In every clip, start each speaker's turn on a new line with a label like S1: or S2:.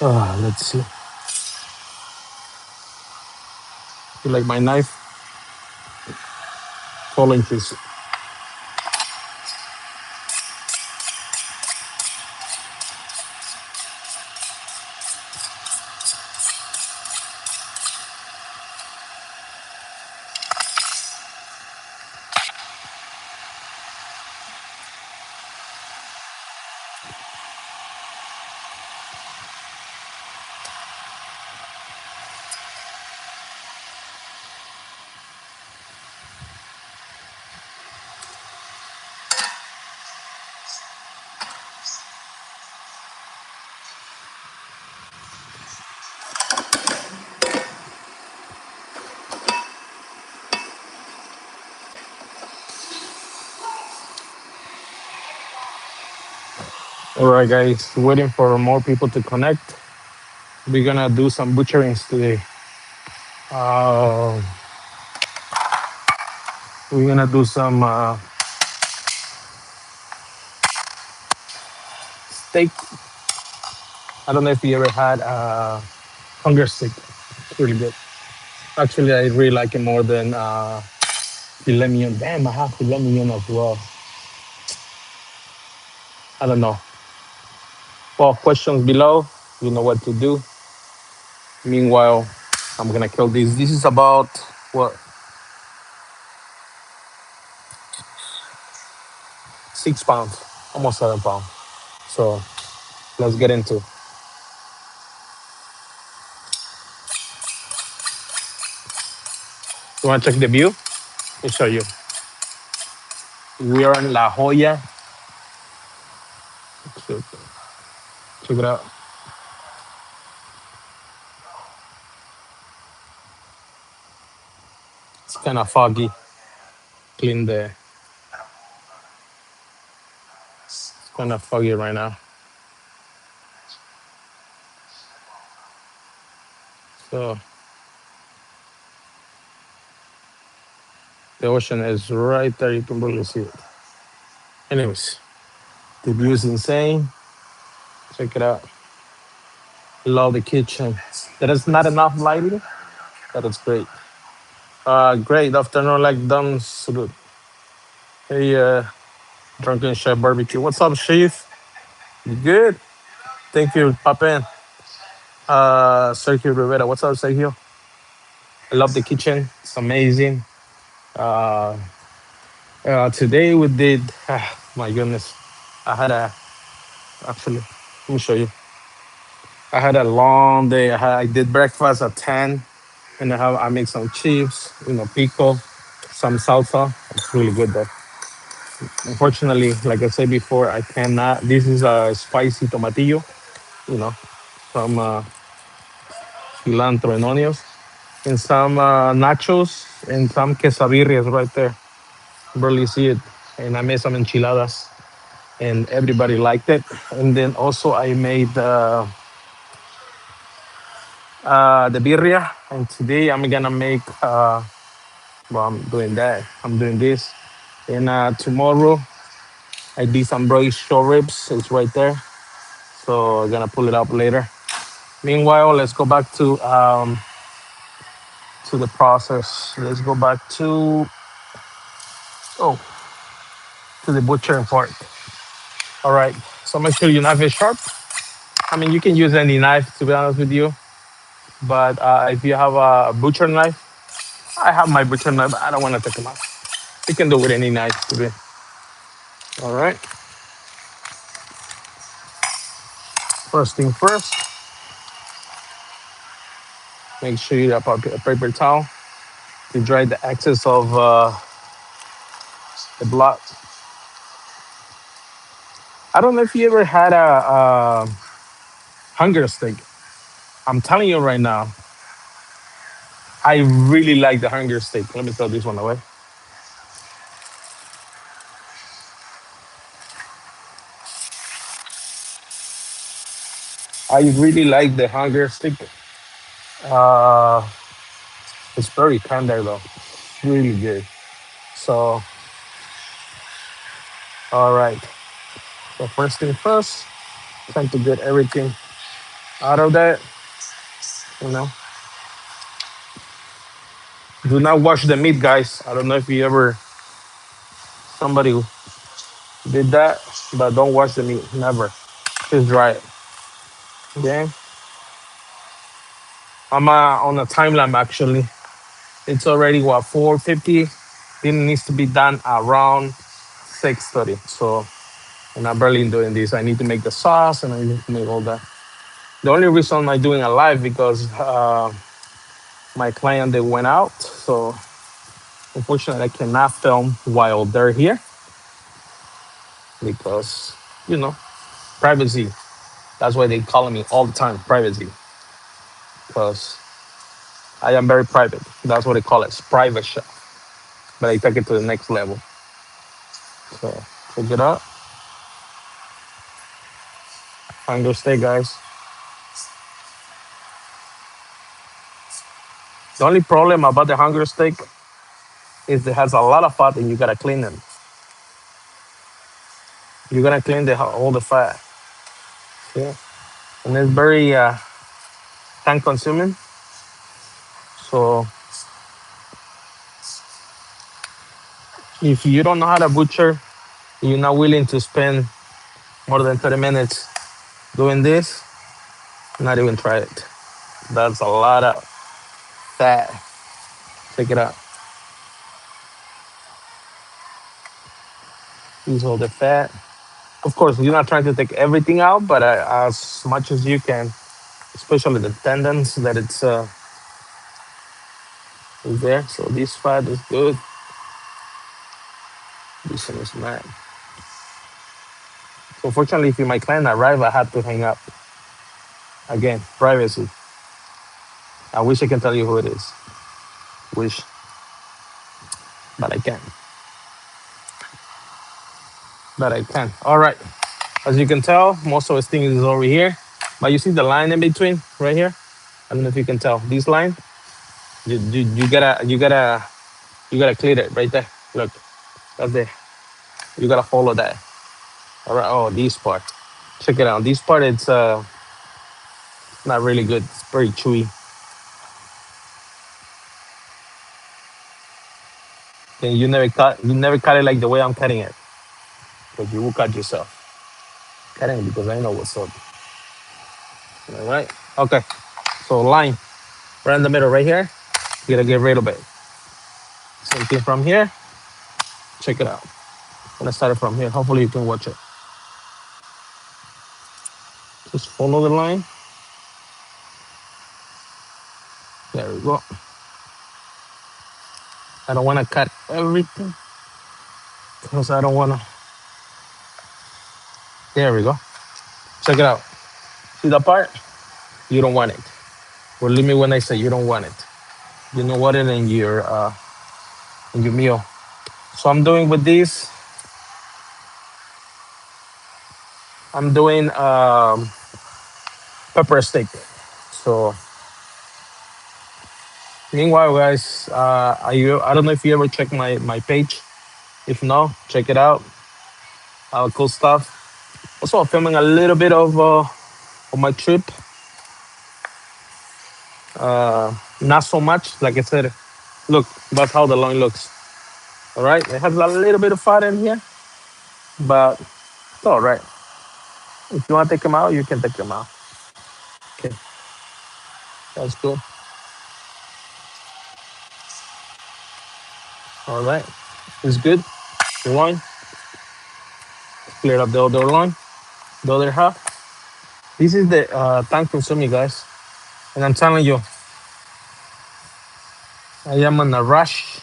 S1: Let's see. You like my knife? 12 inches. All right, guys. Waiting for more people to connect. We're gonna do some butcherings today. Uh, we're gonna do some steak. I don't know if you ever had hunger steak. It's really good. Actually, I really like it more than filet mignon. Damn, I have filet mignon as well. I don't know. Well, questions below. You know what to do. Meanwhile, I'm gonna kill these. This is about what 6 pounds, almost 7 pounds. So let's get into. You wanna check the view? Let me show you. We are in La Jolla. Check, check it out. It's kind of foggy. Clean the. It's kind of foggy right now. So the ocean is right there. You can barely see it. Anyways, the view is insane. Check it out. Love the kitchen. There is not enough lighting. That is great. Great afternoon, like done. Salute. Hey, Drunken Chef Barbecue. What's up, Chief? You good? Thank you, Papin. Sergio Rivera. What's up, Sergio? I love the kitchen. It's amazing. Uh, Today we did. My goodness, I had a actually. Let me show you. I had a long day. I did breakfast at 10, and I make some chips, pico, some salsa. It's really good though. Unfortunately, like I said before, I cannot. This is a spicy tomatillo, you know, some cilantro and onions, and some nachos and some quesadillas right there. Barely see it. And I made some enchiladas, and everybody liked it. And then also I made the birria, and today I'm gonna make. Well, I'm doing that. I'm doing this, and tomorrow I did some braised short ribs. It's right there, so I'm gonna pull it up later. Meanwhile, let's go back to the process. Let's go back oh to the butchering part. All right. So make sure your knife is sharp. I mean, you can use any knife to be honest with you, but if you have a butcher knife, I have my butcher knife. But I don't want to take them out. You can do with any knife to be. All right. First thing first, make sure you have a paper towel to dry the excess of the blood. I don't know if you ever had a hunger steak. I'm telling you right now, I really like the hunger steak. Let me throw this one away. I really like the hunger steak. Uh, it's very tender though. It's really good. So, all right. So first thing first, trying to get everything. out of that, you know. Do not wash the meat, guys. I don't know if you ever somebody who did that, but don't wash the meat. Never. Just dry it. Okay. I'm on a timeline actually. It's already what 4:50. It needs to be done around 6:30. So and I'm barely doing this. I need to make the sauce and I need to make all that. The only reason I'm doing a live because my client they went out. So unfortunately I cannot film while they're here because you know privacy. That's why they call me all the time, privacy, because I am very private. That's what they call it, private chef. But I take it to the next level. So check it out. Hunger steak, guys. The only problem about the hunger steak is it has a lot of fat and you gotta clean it. You gotta clean all the fat. Yeah. And it's very time consuming. So if you don't know how to butcher, you're not willing to spend more than 30 minutes doing this, not even try it. That's a lot of fat. Check it out. Use all the fat. Of course, you're not trying to take everything out, but as much as you can, especially the tendons that it's is there. So this fat is good. This one is not. So fortunately, if my client arrive, I had to hang up. Again, privacy. I wish I can tell you who it is. Wish, but I can't. But I can. All right. As you can tell, most of the things is over here. But you see the line in between right here? I don't know if you can tell. This line, you gotta clear it right there. Look, that's there. You gotta follow that. All right. Oh, this part. Check it out. This part it's not really good. It's very chewy. And you never cut it like the way I'm cutting it. Because you will cut yourself. Cutting it because I know what's up. All right. Okay. So line right in the middle right here. You gotta get rid of it. Same thing from here. Check it out. I'm gonna start it from here. Hopefully you can watch it. Just follow the line. There we go. I don't wanna cut everything because I don't wanna. There we go. Check it out. See that part? You don't want it. Believe me when I say you don't want it. You don't want it in your meal. So I'm doing with this. I'm doing pepper steak. So meanwhile, guys, I don't know if you ever check my page. If no, check it out. Cool stuff. Also, I'm filming a little bit of my trip. Not so much, like I said. Look, that's how the loin looks. All right, it has a little bit of fat in here, but it's all right. If you want to take them out, you can take them out. Okay, that's cool. All right, it's good. The loin, clear up the other loin, the other half. This is the time consuming, guys, and I'm telling you, I am in a rush.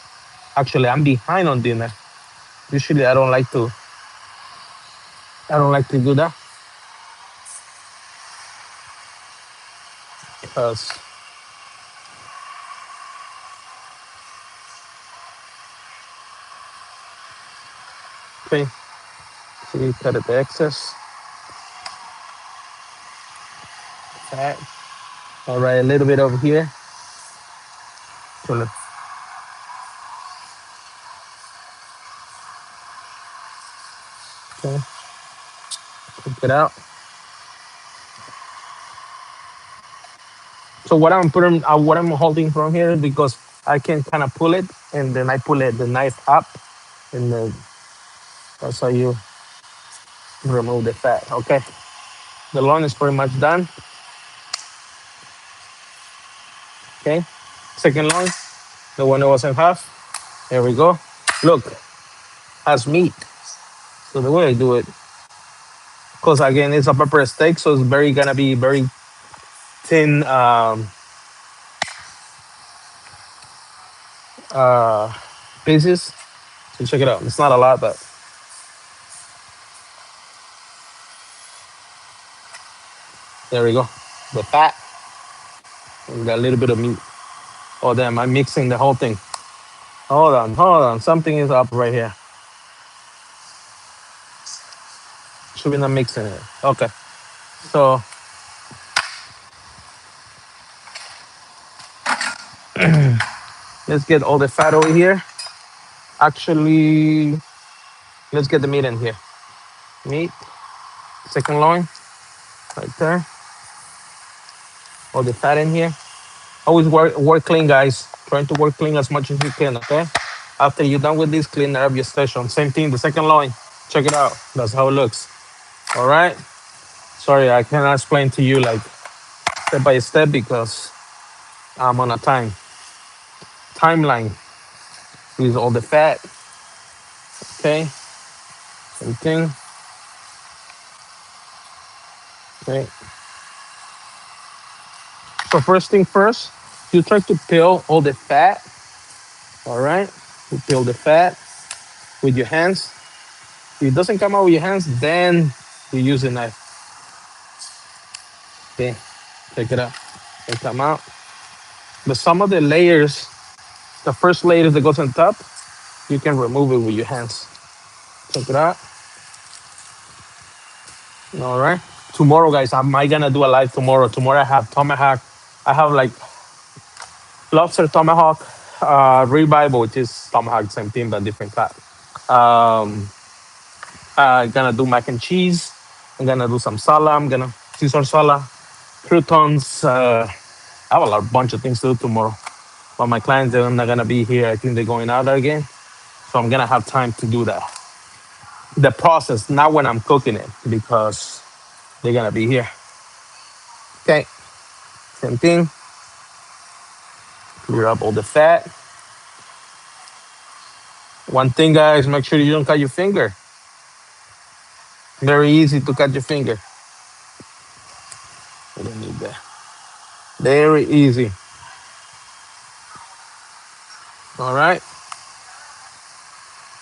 S1: Actually, I'm behind on dinner. Usually, I don't like to do that because okay, see, cut it the excess fat. All right, a little bit over here. So let's okay, cook it out. So what I'm holding from here because I can kind of pull it, and then I pull it the knife up, and then that's how you remove the fat. Okay, the loin is pretty much done. Okay, second loin, the one that was in half. There we go. Look, has meat. So the way I do it, because again it's a pepper steak, so it's very gonna be very thin uh, pieces. So check it out. It's not a lot, but there we go. The fat and got a little bit of meat. Oh damn! I'm mixing the whole thing. Hold on. Something is up right here. Should be not mixing it. Okay. So let's get all the fat over here. Actually, let's get the meat in here. Meat, second loin, right there. All the fat in here. Always work clean, guys. Trying to work clean as much as you can, okay? After you're done with this, clean up your station. Same thing, the second loin. Check it out. That's how it looks. All right. Sorry, I cannot explain to you like step by step because I'm on a timeline. With all the fat. Okay. Same thing. Okay. So first thing first, you try to peel all the fat. All right. You peel the fat with your hands. If it doesn't come out with your hands, then you use a knife. Okay. Check it out. They come out. But some of the layers, the first layers that goes on top, you can remove it with your hands. Check it out. All right. Tomorrow, guys, am I gonna do a live tomorrow? Tomorrow I have tomahawk. I have like lobster tomahawk, ribeye, which is tomahawk, same thing but different cut. Um, I'm gonna do mac and cheese. I'm gonna do some salad. I'm gonna Caesar salad, croutons. I have a lot, bunch of things to do tomorrow. But my clients they're not gonna be here. I think they're going out again, so I'm gonna have time to do that. The process, not when I'm cooking it, because they're gonna be here. Okay, same thing. Clear up all the fat. One thing, guys, make sure you don't cut your finger. Very easy to cut your finger. We don't need that. Very easy. All right.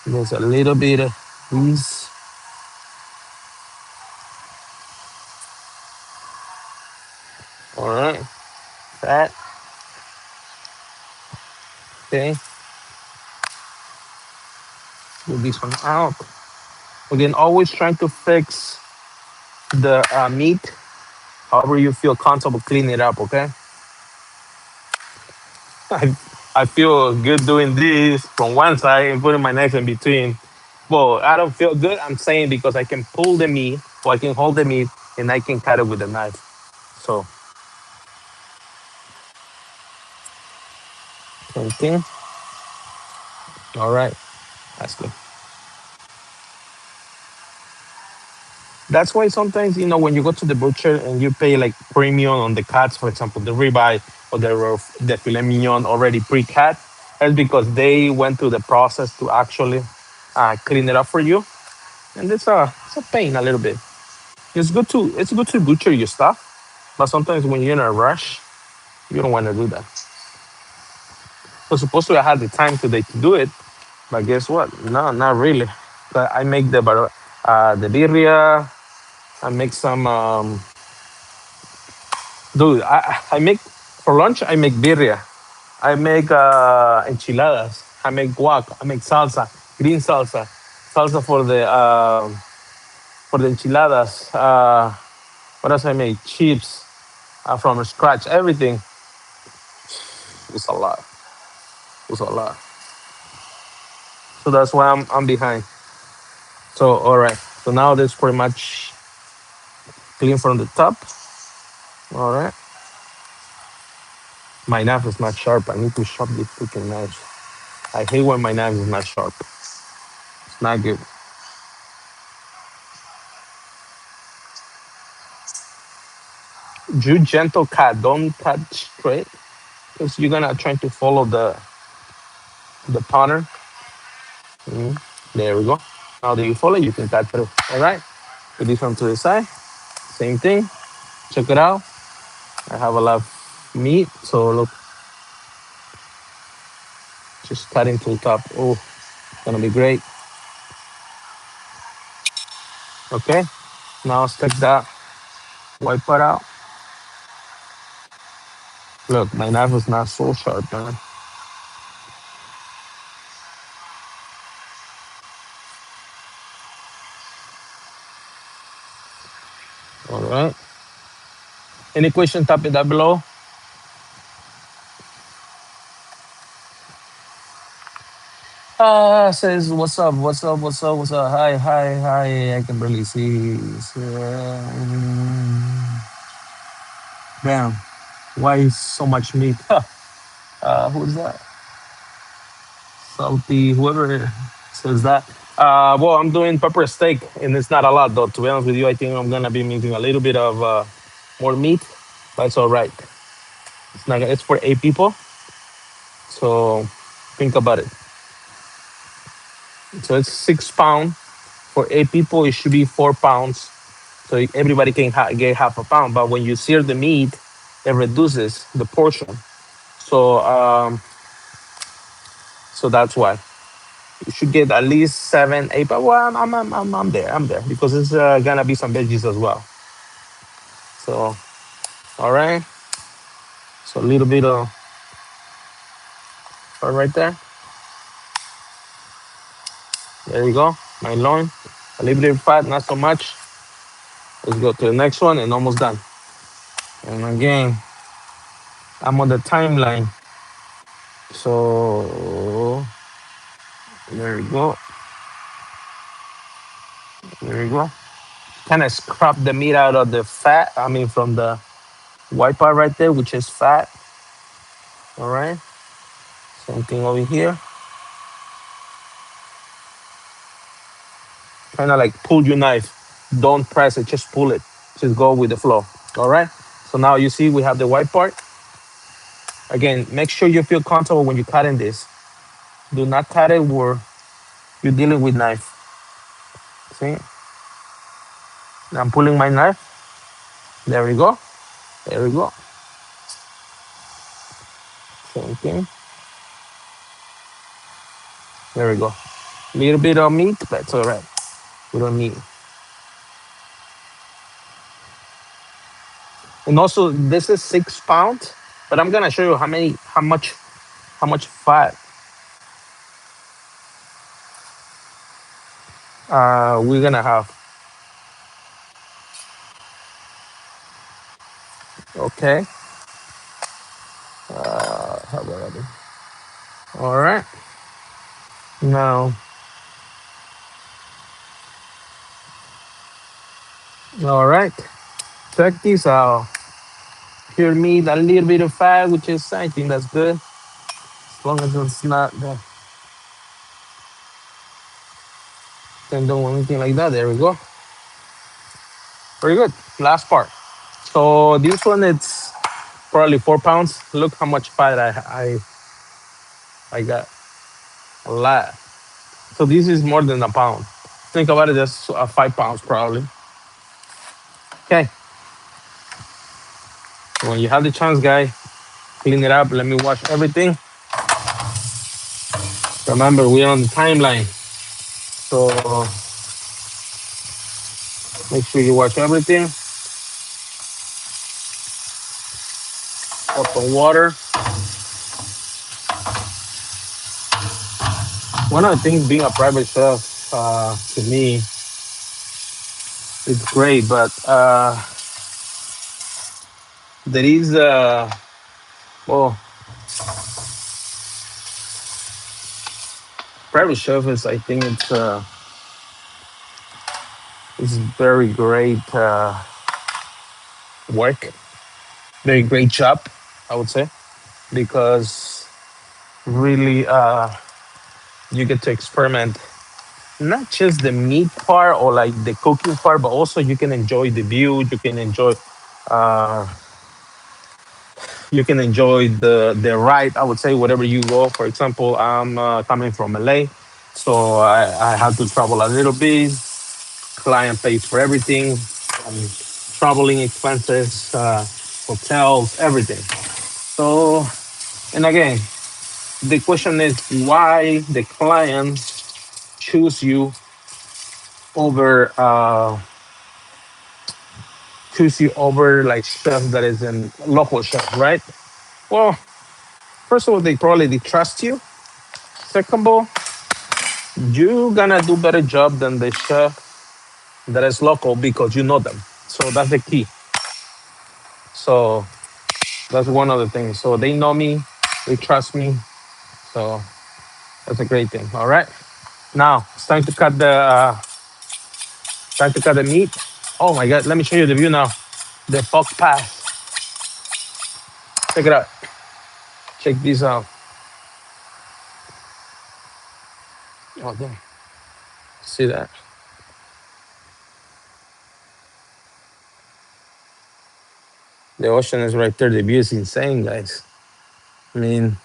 S1: There's a little bit of these. All right. Fat. Okay. Move this one out. Again, always trying to fix the meat however you feel comfortable clean it up, okay? I, I feel good doing this from one side and putting my knife in between. Well, I don't feel good. I'm saying because I can pull the meat or I can hold the meat and I can cut it with a knife. So, same thing. All right. That's good. That's why sometimes, when you go to the butcher and you pay like premium on the cuts, for example, the ribeye or the filet mignon already pre-cut, that's because they went through the process to actually clean it up for you. And it's a pain a little bit. It's good to butcher your stuff, but sometimes when you're in a rush, you don't want to do that. So supposed to I had the time today to do it, but guess what? No, not really. But I make the birria. I make some dude. I make for lunch. I make birria. I make enchiladas. I make guac. I make salsa, green salsa, salsa for the enchiladas. What else I make? Chips from scratch. Everything. It's a lot. It's a lot. So that's why I'm behind. So all right. So now this pretty much clean from the top. All right. My knife is not sharp. I need to sharp this freaking knife. I hate when my knife is not sharp. It's not good. Do gentle cut. Don't cut straight because you're gonna try to follow the pattern. Mhm. There we go. Now that you follow, you can cut through. All right. Put this one to the side. Same thing. Check it out. I have a lot of meat, so look, just cutting to the top. Oh, gonna be great. Okay. Now let's take that white part out. Look, my knife is not so sharp, man. All right. Any question? Type it down below. Says what's up? What's up? What's up? What's up? Hi, hi, hi. I can barely see. Damn. Why is so much meat? Who's that? Salty. Whoever says that. Well, I'm doing pepper steak, and it's not a lot though. To be honest with you, I think I'm gonna be making a little bit of more meat, but it's all right. It's not. It's for 8 people, so think about it. So it's 6 pound for 8 people. It should be 4 pounds, so everybody can get half a pound. But when you sear the meat, it reduces the portion. So so that's why you should get at least 7, 8. But well, I'm there. I'm there because it's gonna be some veggies as well. So all right. So a little bit of right there. There you go. My loin. A little bit of fat, not so much. Let's go to the next one and almost done. And again, I'm on the timeline. So there you go. There you go. Kind of scrap the meat out of the fat. I mean, from the white part right there, which is fat. All right. Same thing over here. Kind of like pull your knife. Don't press it. Just pull it. Just go with the flow. All right. So now you see we have the white part. Again, make sure you feel comfortable when you're cutting this. Do not cut it where you're dealing with knife. See? I'm pulling my knife. There we go. There we go. Same thing. There we go. Little bit of meat, that's all right. We don't need. And also, this is 6 pounds, but I'm gonna show you how much fat we're gonna have. Okay. How about it? All right. Now, all right. Check this out. Pure meat, a little bit of fat, which is I think that's good. As long as it's not tender or anything like that. There we go. Very good. Last part. So this one it's probably 4 pounds. Look how much fat I got. A lot. So this is more than a pound. Think about it, that's 5 pounds probably. Okay. When you have the chance, guy, clean it up. Let me wash everything. Remember, we're on the timeline. So make sure you wash everything. Cup of water. One of the things being a private chef, to me, it's great, but there is well, private chef is I think it's very great work, very great job, I would say. because really you get to experiment not just the meat part or like the cooking part, but also you can enjoy the view. Uh, you can enjoy the ride. I would say whatever you go. For example, I'm coming from LA, so I have to travel a little bit. Client pays for everything, traveling expenses, hotels, everything. So, and again, the question is why the client choose you over like chef that is in local chef, right? Well, first of all, they trust you. Second of all, you gonna do better job than the chef that is local because you know them. So that's the key. So that's one of the things. So they know me, they trust me. So that's a great thing. All right. Now it's time to cut the meat. Oh my god, let me show you the view now. The Fox Pass. Check it out. Check this out. Oh damn. See that? The ocean is right there. The view is insane, guys. I mean,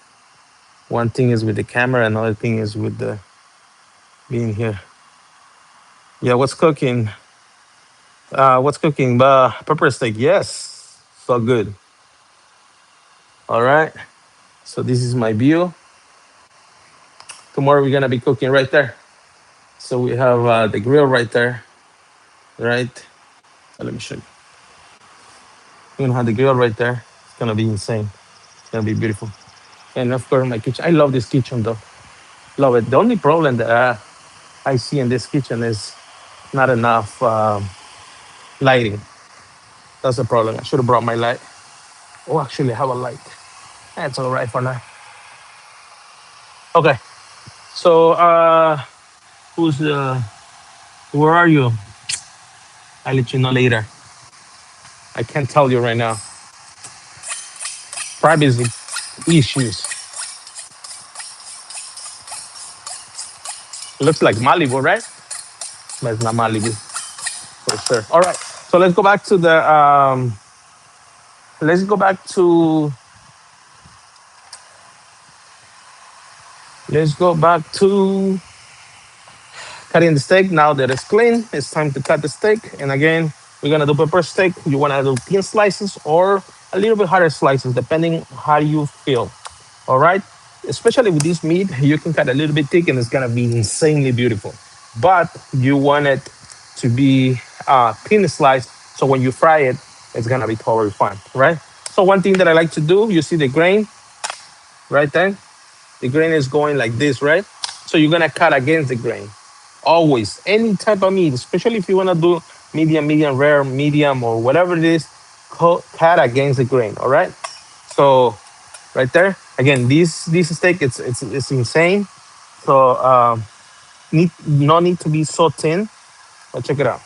S1: one thing is with the camera, another thing is with the being here. Yeah, what's cooking? What's cooking? Pepper steak. Yes, so good. All right. So this is my view. Tomorrow we're gonna be cooking right there. So we have the grill right there, right? So let me show you. We're gonna have the grill right there. It's gonna be insane. It's gonna be beautiful. And of course, my kitchen. I love this kitchen though. Love it. The only problem that I see in this kitchen is not enough lighting. That's the problem. I should have brought my light. Oh, actually, I have a light. That's all right for now. Okay. So, who's where are you? I'll let you know later. I can't tell you right now. Privacy issues. Looks like Malibu, right? But it's not Malibu for sure. All right. So let's go back to let's go back to cutting the steak. Now that it's clean, it's time to cut the steak. And again, we're gonna do pepper steak. You wanna do thin slices or a little bit harder slices, depending how you feel. All right. Especially with this meat, you can cut a little bit thick and it's gonna be insanely beautiful. But you want it to be thin slice, so when you fry it, it's gonna be totally fine, right? So one thing that I like to do, you see the grain right there? The grain is going like this, right? So you're gonna cut against the grain. Always, any type of meat, especially if you wanna do medium rare, medium, or whatever it is, cut against the grain. All right. So right there, again, this steak, it's insane. So no need to be so thin. But check it out.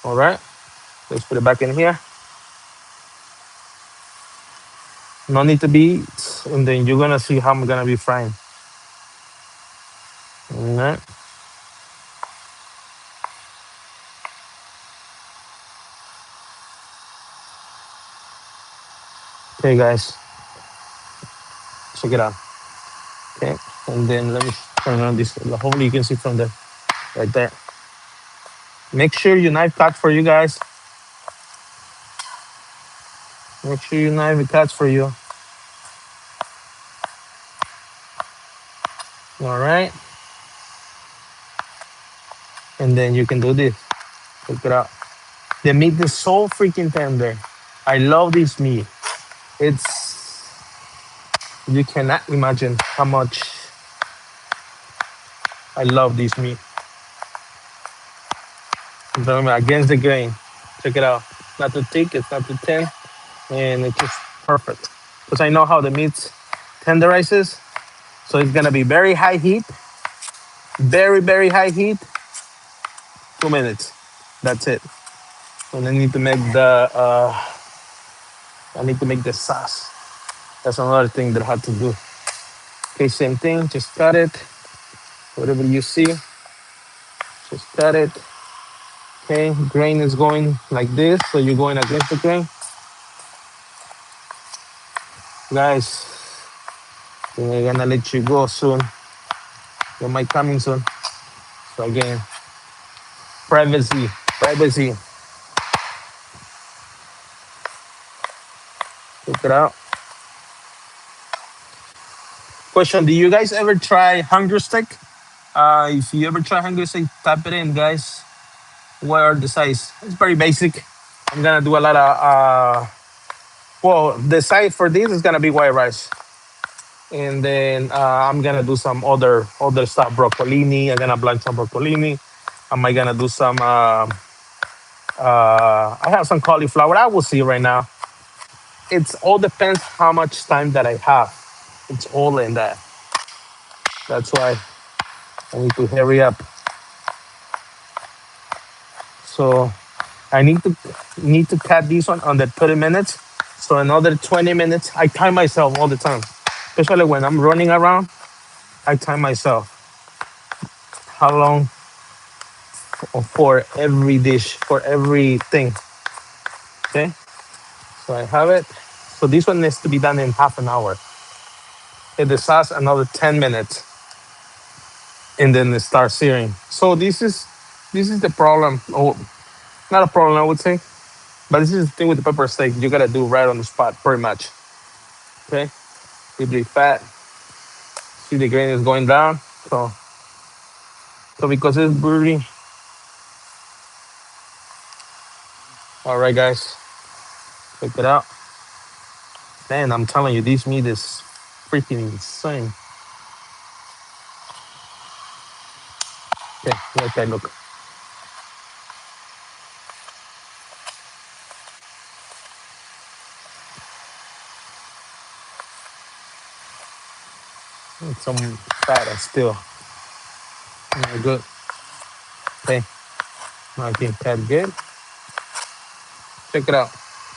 S1: All right. Let's put it back in here. No need to be, and then you're gonna see how I'm gonna be frying. All right. Okay, guys, check it out. Okay, and then let me turn on this. Hopefully, you can see from the right there. Make sure your knife cuts for you guys. Make sure your knife cuts for you. All right, and then you can do this. Check it out. The meat is so freaking tender. I love this meat. It's you cannot imagine how much I love this meat. Remember, against the grain. Check it out. Not too thick, it's not too thin, and it's just perfect. Because I know how the meat tenderizes, so it's gonna be very high heat, very high heat. 2 minutes. That's it. And I need to make I need to make the sauce. That's another thing that I have to do. Okay, same thing. Just cut it. Whatever you see, just cut it. Okay, grain is going like this, so you're going against the grain. Guys, we're gonna let you go soon. You might coming soon. So again, privacy, privacy. Check it out. Question: do you guys ever try hunger stick? If you ever try hunger stick, type it in, guys. What are the size? It's very basic. I'm gonna do a lot of well, the size for this is gonna be white rice, and then I'm gonna do some other stuff. Broccolini. I'm gonna blanch some broccolini. Am I gonna do some? I have some cauliflower. I will see right now. It's all depends how much time that I have. It's all in that. That's why I need to hurry up. So I need to cut this one under 30 minutes. So another 20 minutes. I time myself all the time, especially when I'm running around. I time myself how long for every dish, for everything. Okay, so I have it. So this one needs to be done in half an hour. Hit the sauce another 10 minutes, and then it starts searing. So this is the problem. Oh, not a problem, I would say, but this is the thing with the pepper steak. You gotta do right on the spot, pretty much. Okay, keep it fat. See the grain is going down. So because it's burly. All right, guys, check it out. Man, I'm telling you, this meat is freaking insane. Okay, let that look. It's some fat and still. Good. Okay, I think that good. Check it out.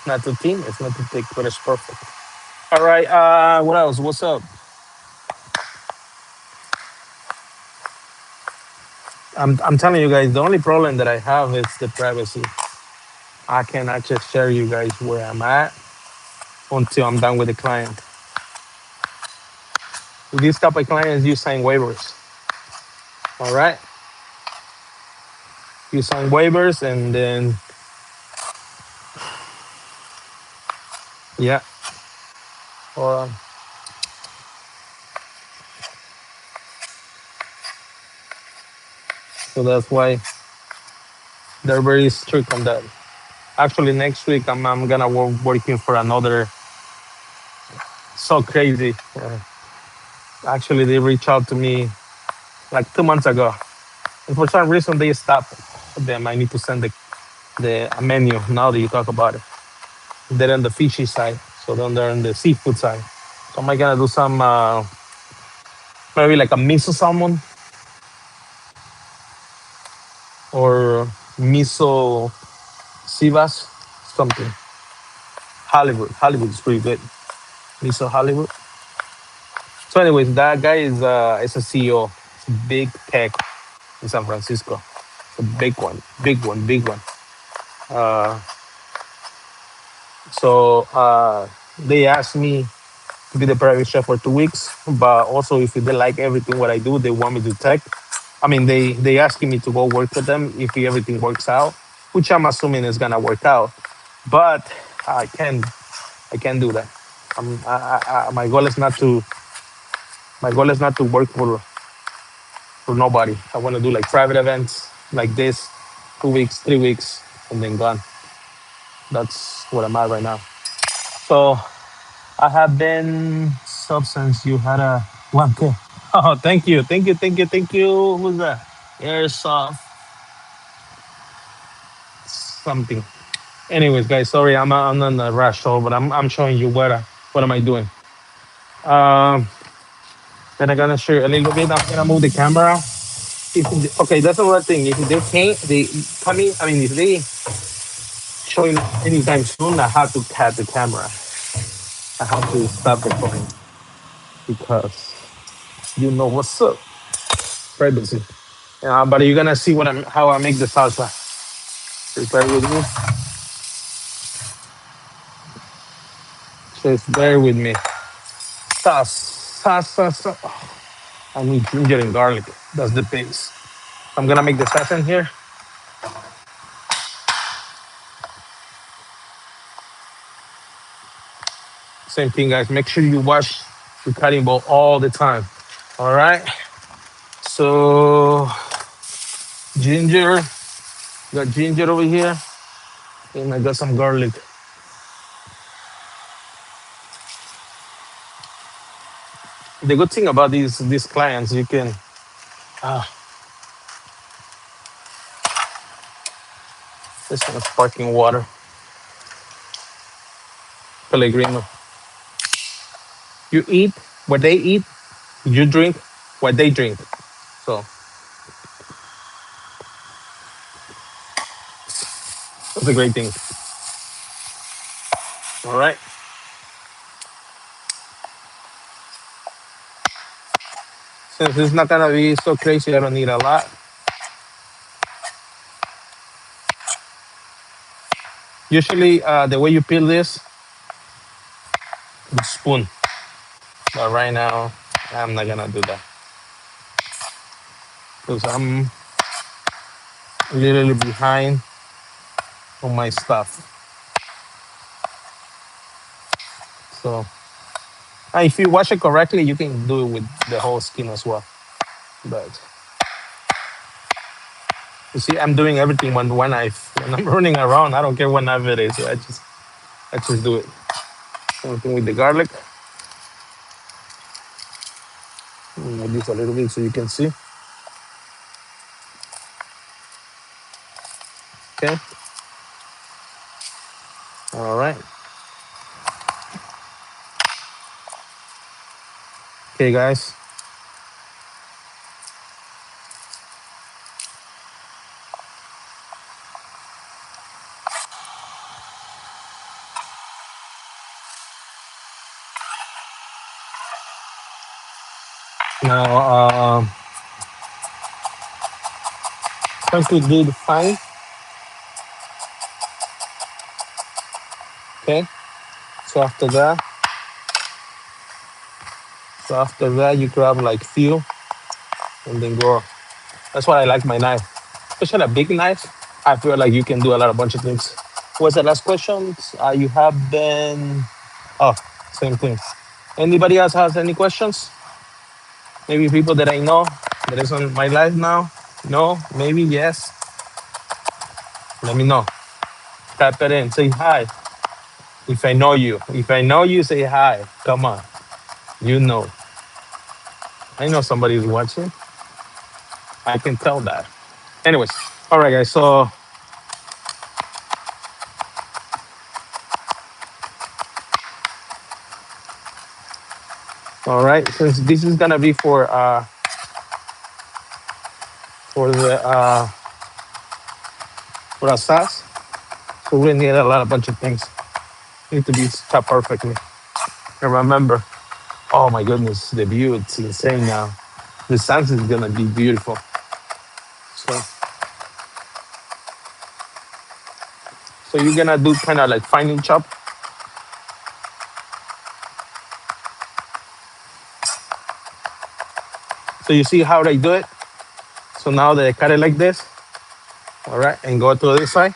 S1: Not too thin, it's not too thick, but it's perfect. All right, what else? What's up? I'm telling you guys, the only problem that I have is the privacy. I cannot just share you guys where I'm at until I'm done with the client. With these type of clients, you sign waivers. All right, you sign waivers, and then yeah, or so that's why they're very strict on that. Actually, next week I'm gonna working for another. So crazy. Actually, they reached out to me like 2 months ago, and for some reason they stopped them. I need to send the a menu now that you talk about it. They're on the fishy side, so then they're on the seafood side. So am I gonna do some maybe like a miso salmon or miso sivas, something. Hollywood is pretty good. Miso Hollywood. So, anyways, that guy is a CEO. It's a big tech in San Francisco. It's a big one, big one, big one. Uh, so they asked me to be the private chef for 2 weeks, but also if they like everything what I do, they want me to tech. I mean, they asking me to go work with them if everything works out, which I'm assuming is gonna work out. But I can I can do that. My goal is not to work for nobody. I want to do like private events like this, 2 weeks, 3 weeks, and then gone. That's what I'm at right now. So I have been substance. You had a 1K. Oh, thank you, thank you, thank you, thank you. Who's that? Airsoft something. Anyways, guys, sorry, I'm on the rush show, but I'm showing you what am I doing. Um, then I'm gonna show you a little bit. I'm gonna move the camera. Okay, that's another thing. If they can't, they coming. I mean, if they showing anytime soon, I have to cut the camera. I have to stop recording because you know what's up. Privacy. But you're gonna see how I make the salsa. Just bear with me. Just bear with me. Salsa. I need ginger and garlic. That's the base. I'm gonna make the salsa in here. Same thing, guys. Make sure you wash your cutting board all the time. All right. So ginger, got ginger over here, and I got some garlic. The good thing about these clients, you can ah, this one is sparkling water, Pellegrino. You eat what they eat. You drink what they drink. So that's a great thing. All right. Since it's not gonna be so crazy, I don't need a lot. Usually, the way you peel this, with spoon. But right now, I'm not gonna do that because I'm literally behind on my stuff. So if you wash it correctly, you can do it with the whole skin as well. But you see, I'm doing everything with one knife. When I'm running around, I don't care what knife it is. I just do it. Same thing with the garlic. Move this a little bit so you can see. Okay. All right. Okay, guys. Now, try to do the fine. Okay. So after that, you grab like few and then go. That's why I like my knife, especially a big knife. I feel like you can do a lot of bunch of things. What's the last question? You have been. Oh, same thing. Anybody else has any questions? Maybe people that I know that is on my life now. No, maybe yes. Let me know. Type it in. Say hi. If I know you. If I know you, say hi. Come on. You know. I know somebody's watching. I can tell that. Anyways, all right, guys. So, all right. Since this is gonna be for the for a sauce, so we need a lot of bunch of things. Need to be chopped perfectly. And remember, oh my goodness, the view it's insane now. The sunset is gonna be beautiful. So, so you're gonna do kind of like finely chop. So you see how they do it. So now they cut it like this. All right, and go to this side,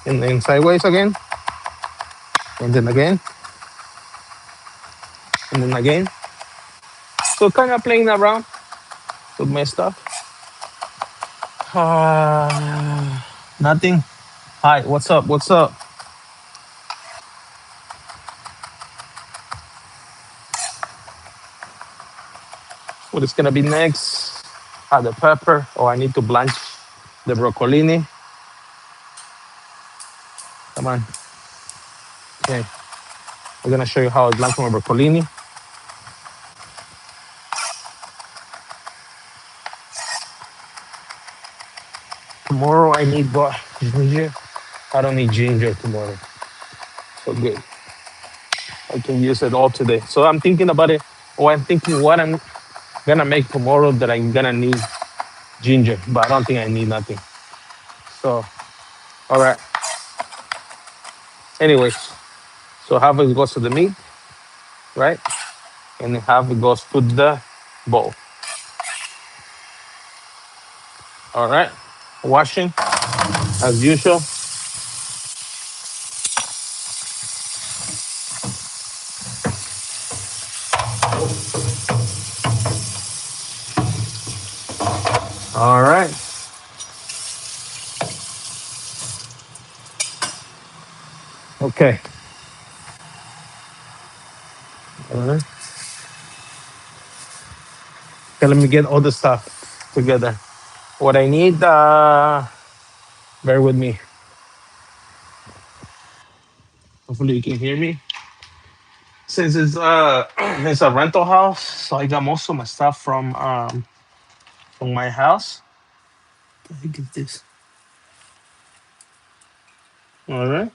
S1: and then sideways again, and then again, and then again. So kind of playing around with my stuff. Nothing. Hi, what's up? What's up? What is gonna be next? The pepper. Oh, I need to blanch the broccolini. Come on. Okay, I'm gonna show you how I blanch my broccolini. Tomorrow I need ginger. I don't need ginger tomorrow. So good. I can use it all today. So I'm thinking about it. Or I'm thinking what I'm gonna make tomorrow that I'm gonna need ginger, but I don't think I need nothing. So all right. Anyways, so half it goes to the meat, right? And half it goes to the bowl. All right. Washing as usual. All right. Okay. All right. Okay, let me get all the stuff together. What I need, bear with me. Hopefully you can hear me. Since it's it's a rental house, so I got most of my stuff from my house. Let me get this. All right.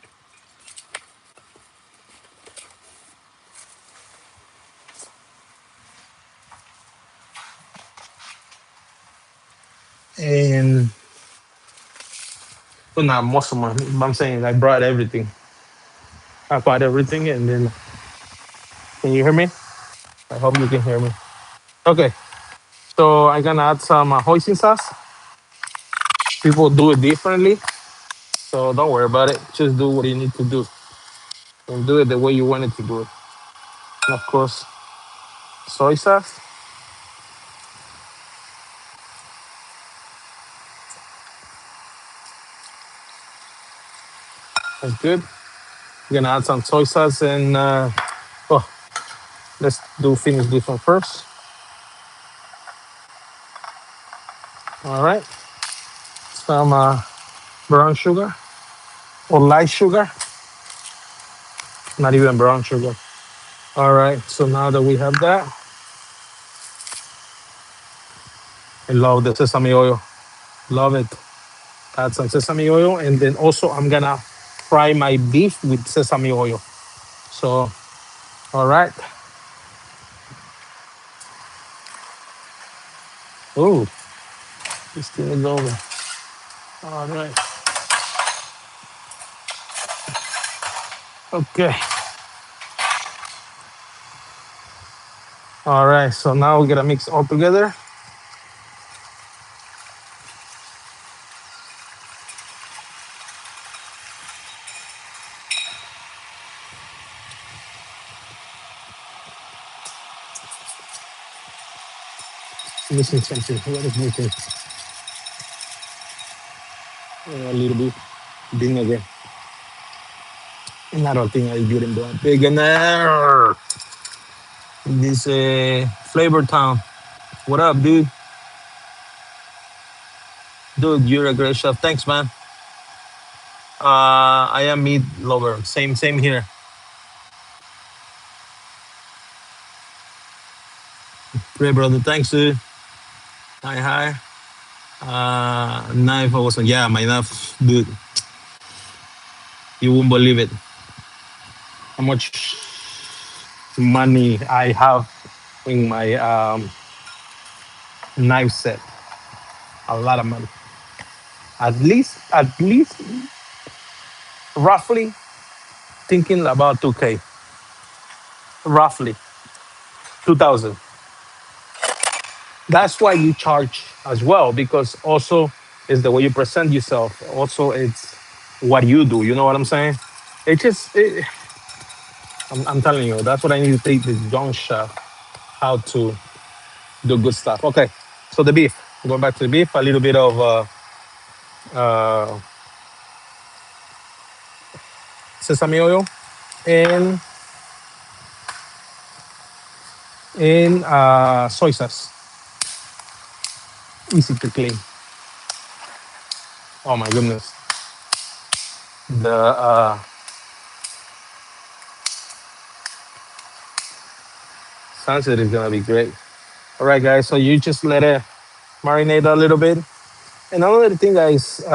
S1: And well, not most of my. I'm saying I brought everything. I bought everything, and then can you hear me? I hope you can hear me. Okay. So I'm gonna add some hoisin sauce. People do it differently, so don't worry about it. Just do what you need to do and do it the way you want it to do it. And of course, soy sauce. That's good. We're gonna add some soy sauce and oh, let's do finish this one first. All right. Some brown sugar or light sugar, not even brown sugar. All right. So now that we have that, I love the sesame oil. Love it. Add some sesame oil, and then also I'm gonna fry my beef with sesame oil. So, all right. Oh, this thing is over. All right. Okay. All right. So now we're gonna mix all together. Missing something. What is missing? A little bit vinegar. And I don't think I didn't do big enough. This Flavor Town. What up, dude? Dude, you're a great chef. Thanks, man. I am meat lover. Same here. Great, brother. Thanks, dude. Hi, hi. Knife was yeah, my knife, dude. You won't believe it. How much money I have in my knife set. A lot of money. At least, roughly thinking about 2K. Roughly 2,000. That's why you charge as well, because also is the way you present yourself. Also, it's what you do. You know what I'm saying? It just, I'm telling you, that's what I need to take this young chef how to do good stuff. Okay, so the beef. Going back to the beef, a little bit of uh, sesame oil and soy sauce. Easy to clean. Oh my goodness, the sunset is gonna be great. All right, guys. So you just let it marinate a little bit. And another thing, guys, this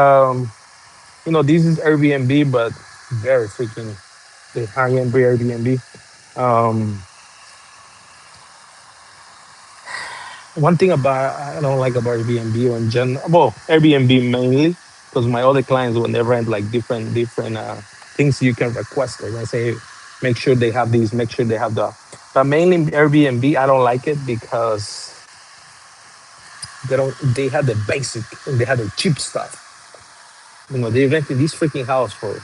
S1: is Airbnb, but very freaking. the high-end Airbnb. Um, One thing about I don't like about Airbnb or in general, well, Airbnb mainly, because my other clients when they rent like different things you can request it. I say make sure they have these, make sure they have the. But mainly Airbnb, I don't like it because they don't. They have the basic and they have the cheap stuff. They rented this freaking house for a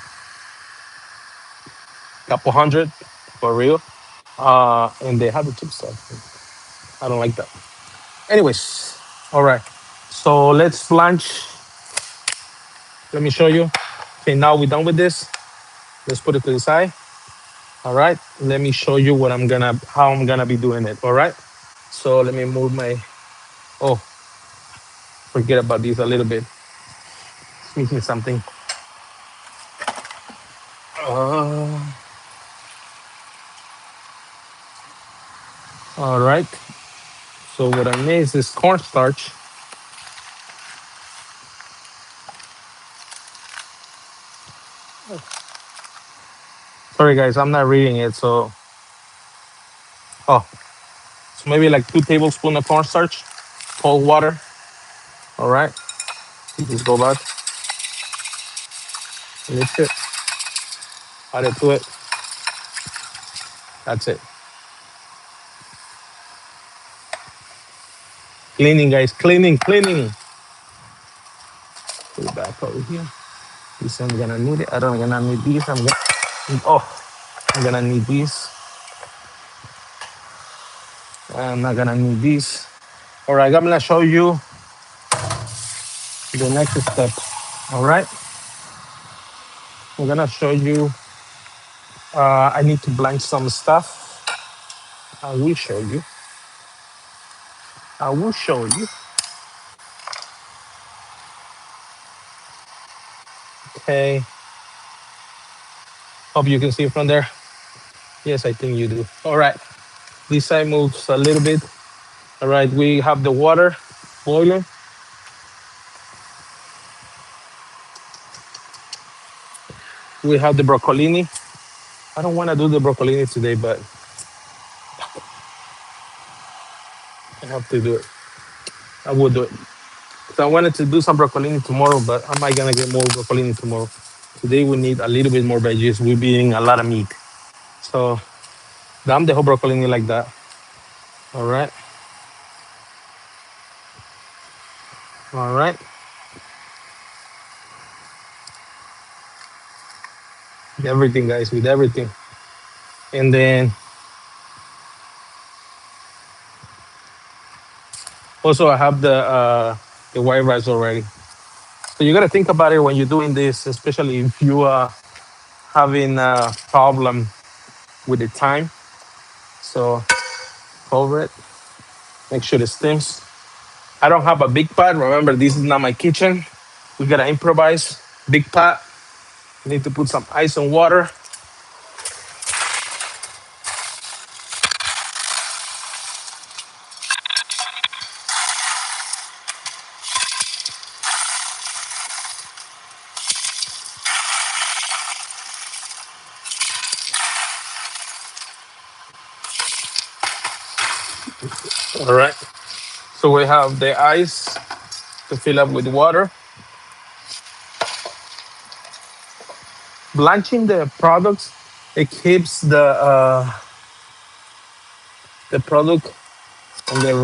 S1: couple hundred for real, and they have the cheap stuff. I don't like that. Anyways, all right. So let's blanch. Let me show you. Okay, now we're done with this. Let's put it to the side. All right. Let me show you how I'm gonna be doing it. All right. So let me move my. Oh, forget about these a little bit. It's missing something. Uh, all right. So what I made is this cornstarch. Sorry guys, I'm not reading it. So oh, so maybe like 2 tablespoons of cornstarch, cold water. All right. You just go back, mix it, add it to it. That's it. Cleaning, guys. Cleaning, cleaning. Put it back over here. This I'm gonna need it. I don't gonna need these. Oh, I'm gonna need these. I'm not gonna need these. All right, I'm gonna show you the next step. All right, I'm gonna show you. I need to blanch some stuff. I will show you. I will show you. Okay. Hope you can see from there. Yes, I think you do. All right. This side moves a little bit. All right, we have the water boiling. We have the broccolini. I don't want to do the broccolini today, but I have to do it. I will do it. So I wanted to do some broccolini tomorrow, but am I gonna get more broccolini tomorrow? Today we need a little bit more veggies. We'll be eating a lot of meat. So I'm the whole broccolini like that. All right. All right. Everything, guys, with everything. And then also I have the white rice already. So you gotta think about it when you're doing this, especially if you are having a problem with the time. So cover it. Make sure it steams. I don't have a big pot. Remember, this is not my kitchen. We gotta improvise. Big pot. You need to put some ice and water. All right. So we have the ice to fill up with water. Blanching the products, it keeps the product on the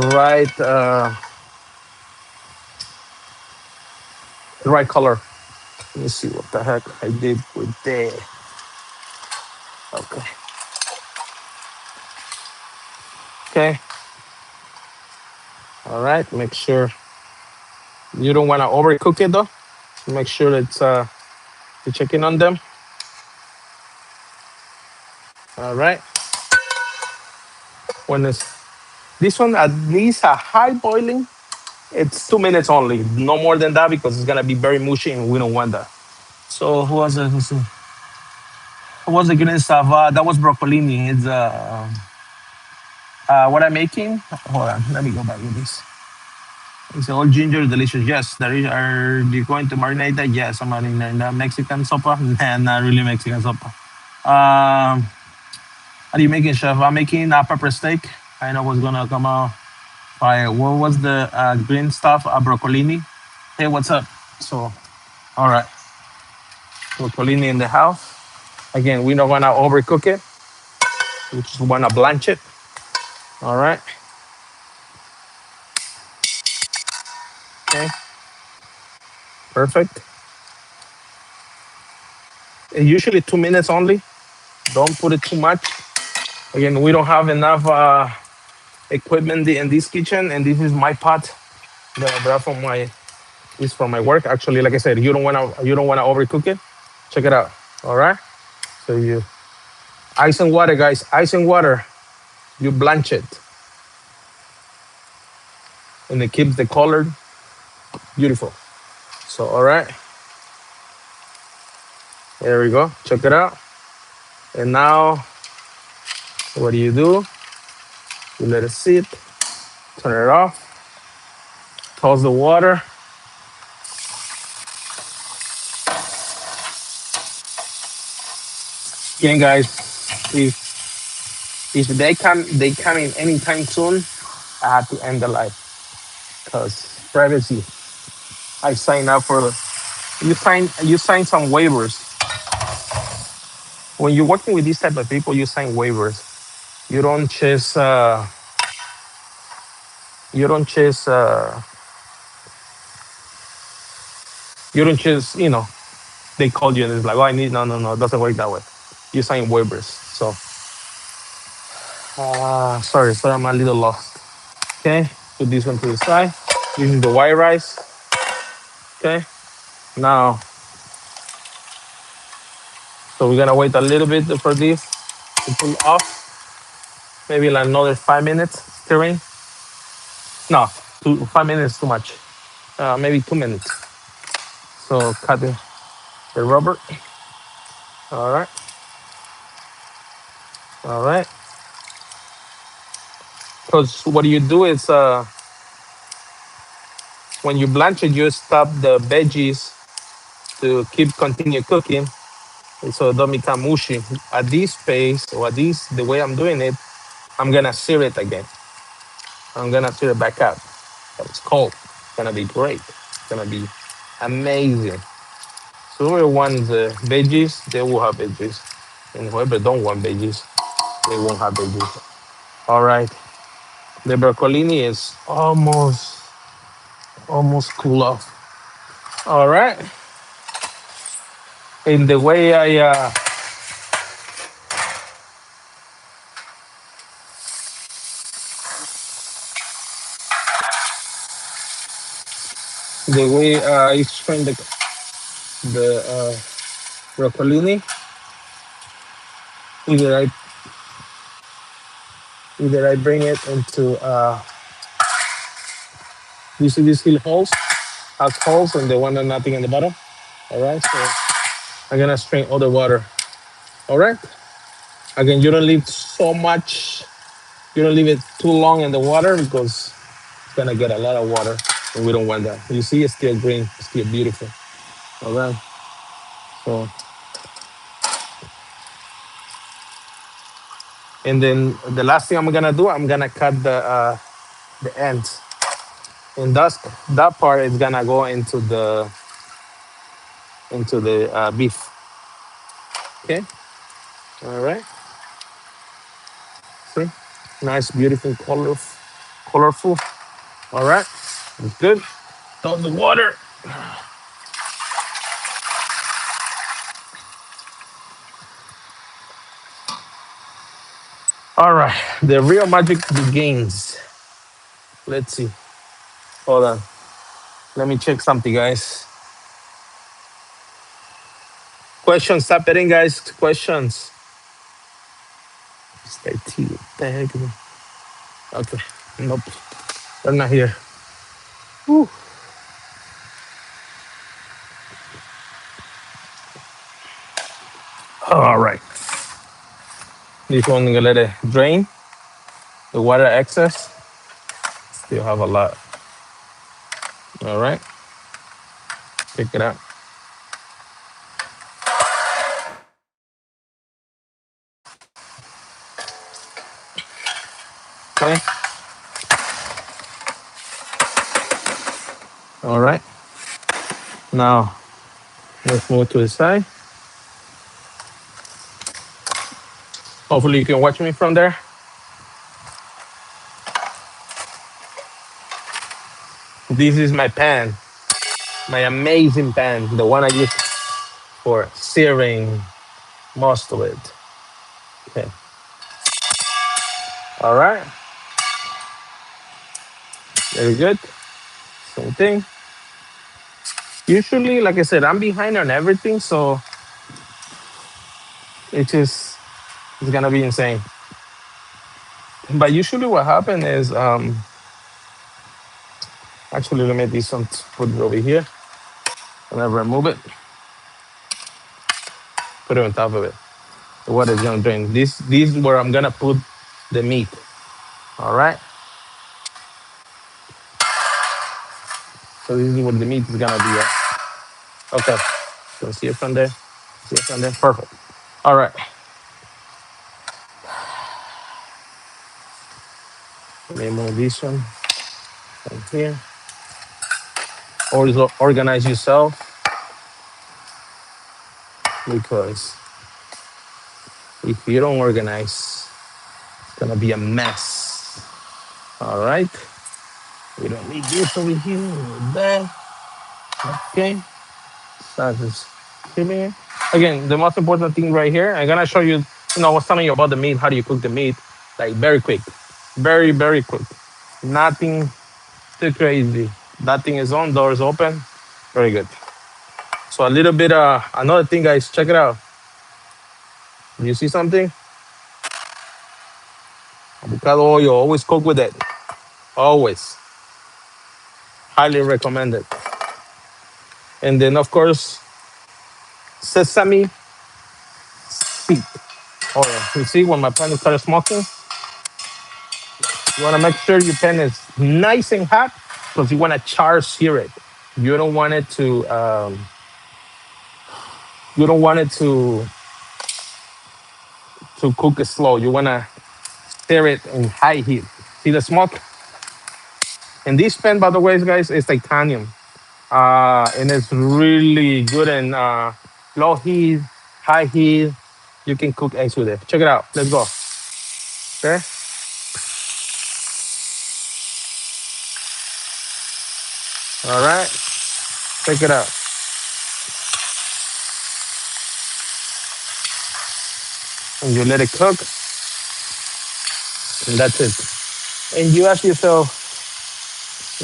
S1: right color. Let me see what the heck I did with the. Okay. Okay. All right. Make sure you don't want to overcook it though. Make sure it's you're checking on them. All right. When it's this one at least a high boiling, it's 2 minutes only, no more than that because it's gonna be very mushy and we don't want that. So who was it? Who was the goodness of that was broccolini. It's what I'm making. Hold on, let me go back with this. It's all ginger, delicious. Yes, are you going to marinate that? Yes, I'm marinating that Mexican sopa. Nah, not really Mexican sopa. Um, what are you making, chef? I'm making a pepper steak. I know what's gonna come out fire. What was the green stuff? Broccolini. Hey, what's up? So, all right, broccolini in the house. Again, we don't wanna overcook it. We just wanna blanch it. All right. Okay. Perfect. Usually 2 minutes only. Don't put it too much. Again, we don't have enough equipment in this kitchen, and this is my pot that I brought from my is from my work. Actually, like I said, you don't wanna overcook it. Check it out. All right. So you ice and water, guys. Ice and water. You blanch it, and it keeps the color beautiful. So all right, there we go. Check it out. And now, what do? You let it sit. Turn it off. Toss the water. Again, guys, if they come in anytime soon, I have to end the live because privacy. I sign up for you sign some waivers. When you're working with these type of people, you sign waivers. You don't just you don't just you don't just they call you and it's like, oh, I need no, it doesn't work that way. You sign waivers. So sorry, I'm a little lost. Okay, put this one to the side. This is the white rice. Okay, now so we're gonna wait a little bit for this to cool off. Maybe like another 5 minutes stirring. No, 5 minutes too much. Maybe 2 minutes. So cut the rubber. All right, all right. Because what you do is when you blanch it, you stop the veggies to keep continue cooking, and so it don't become mushy. At this pace or at this the way I'm doing it, I'm gonna sear it again. I'm gonna sear it back up. But it's cold. It's gonna be great. It's gonna be amazing. So whoever wants veggies, they will have veggies, and whoever don't want veggies, they won't have veggies. All right. The broccolini is almost cool off. All right. In the way I strain the broccolini, either I bring it into you see these little holes, has holes, and the one and nothing in the bottom. All right. So I'm gonna strain all the water. All right. Again, you don't leave so much. You don't leave it too long in the water because it's gonna get a lot of water, and we don't want that. You see, it's still green, it's still beautiful. All right. So, and then the last thing I'm gonna do, I'm gonna cut the ends, and that part is gonna go into the beef. Okay. All right. See, nice, beautiful, colorful. All right. It's good. Throw the water. All right. The real magic begins. Let's see. Hold on. Let me check something, guys. Questions. Stop betting, guys. Questions. Stay tea. What the heck? Okay. Nope. They're not here. Whew. All right. This one, I'm gonna let it drain. The water excess. Still have a lot. All right. Check it out. Okay. All right. Now let's move to the side. Hopefully you can watch me from there. This is my pan, my amazing pan, the one I use for searing most of it. Okay. All right. Very good. Same thing. Usually, like I said, I'm behind on everything, so it's gonna be insane. But usually, what happens is, actually, let me do some put it over here, and I remove it, put it on top of it. The water is gonna drain. This is where I'm gonna put the meat. All right. So this is where the meat is gonna be at. Okay. So see it from there. See it from there. Perfect. All right. Let me move this one from here. Always organize yourself because if you don't organize, it's gonna be a mess. All right. We don't need this over here. We need that. Okay. That is here. Again, the most important thing right here, I'm gonna show you, I was telling you about the meat, how do you cook the meat? Like very quick. Very, very quick. Nothing too crazy. That thing is on, doors open. Very good. So a little bit another thing guys, check it out. You see something? Avocado oil, always cook with it. Always. Highly recommended. And then of course, sesame seed oil. You see when my pan started smoking? You want to make sure your pan is nice and hot because you want to char sear it. You don't want it to. You don't want it to cook it slow. You want to sear it in high heat. See the smoke? And this pan, by the way, guys, is titanium, and it's really good in low heat, high heat. You can cook eggs with it. Check it out. Let's go. Okay. All right. Check it out. And you let it cook, and that's it. And you ask yourself,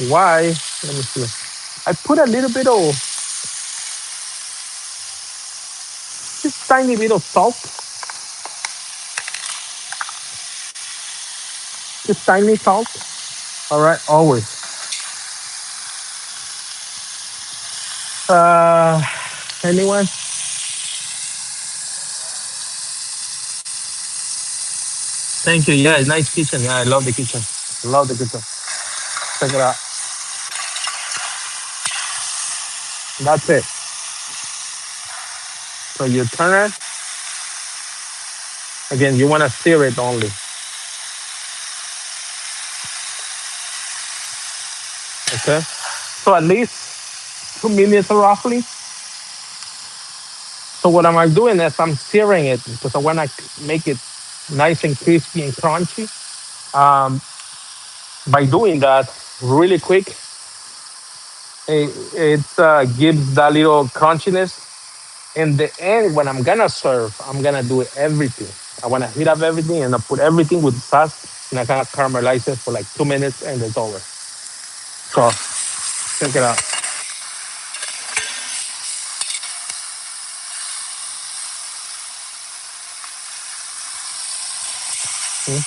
S1: why? Let me see. I put a little bit of just tiny bit of salt, just tiny salt. All right, always. Uh, anyone? Thank you. Yeah, nice kitchen. Yeah, I love the kitchen. Love the kitchen. Check it out. That's it. So you turn it again. You want to sear it only. Okay. So at least 2 minutes roughly. So what am I doing is I'm searing it because I want to make it nice and crispy and crunchy. Um, by doing that really quick, it gives that little crunchiness. In the end, when I'm gonna serve, I'm gonna do everything. I wanna heat up everything and I put everything with sauce and I kind of caramelize it for like 2 minutes and it's over. So check it out. Mm.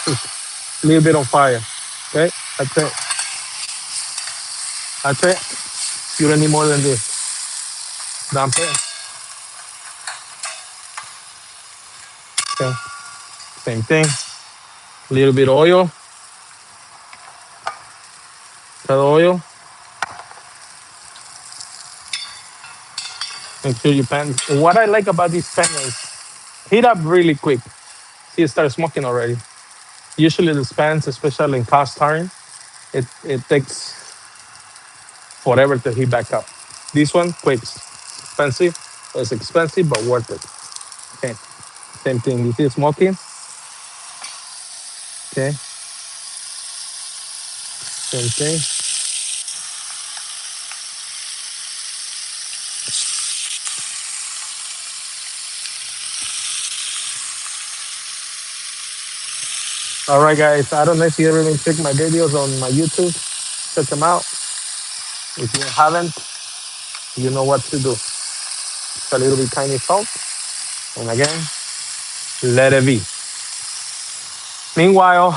S1: Just a little bit on fire. Okay, that's it. That's it. You don't need more than this. Dump it. Okay. Same thing. A little bit of oil. Cut oil. Make sure you pan. What I like about this pan is heat up really quick. See, it started smoking already. Usually the pans, especially in cast iron, it takes forever to heat back up. This one, quick, expensive. It's expensive but worth it. Okay, same thing. You see smoking. Okay, same thing. All right, guys. I don't know if you ever been check my videos on my YouTube. Check them out. If you haven't, you know what to do. It's a little bit tiny salt, and again, let it be. Meanwhile,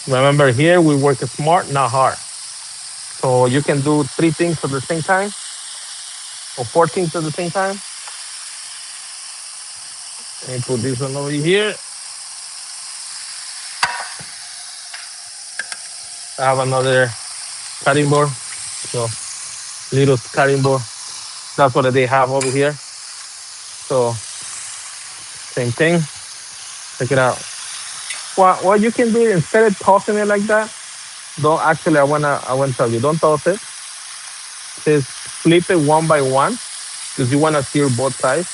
S1: remember here we work smart, not hard. So you can do three things at the same time or four things at the same time. And put this one over here. I have another cutting board. So little cutting board. That's what they have over here. So same thing. Check it out. What you can do instead of tossing it like that, don't actually I wanna tell you, don't toss it. Just flip it one by one because you wanna sear both sides.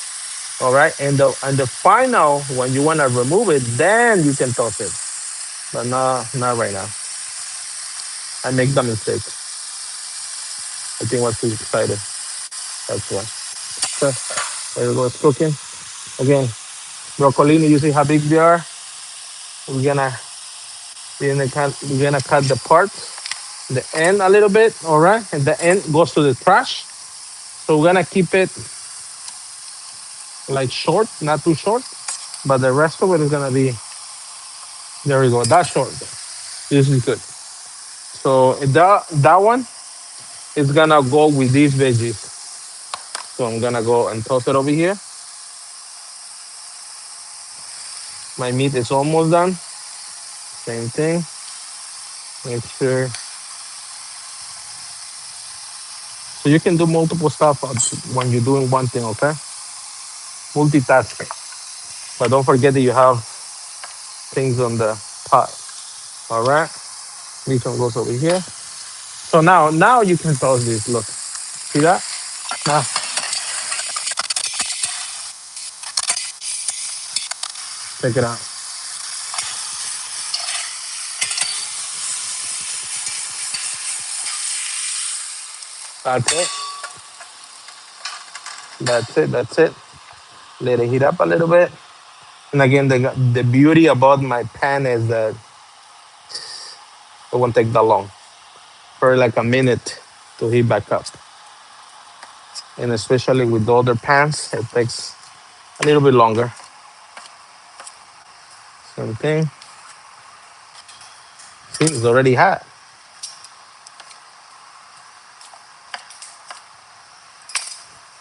S1: All right. And the final when you wanna remove it, then you can toss it. But not right now. I make the mistake. I think I was too excited. That's why. So there you go, it's cooking. Again, broccolini, you see how big they are. We're gonna we're gonna cut the parts, the end a little bit, all right? And the end goes to the trash. So we're gonna keep it like short, not too short, but the rest of it is gonna be there we go. That short. This is good. So that one is gonna go with these veggies. So I'm gonna go and toss it over here. My meat is almost done. Same thing. Make sure. So you can do multiple stuff when you're doing one thing, okay? Multitask. But don't forget that you have things on the pot. All right. This one goes over here. So now you can toss this. Look, see that? Now check it out. That's it. That's it. That's it. Let it heat up a little bit. And again, the beauty about my pan is that it won't take that long. For like a minute to heat back up. And especially with the other pans, it takes a little bit longer. Same thing. See, it's already hot.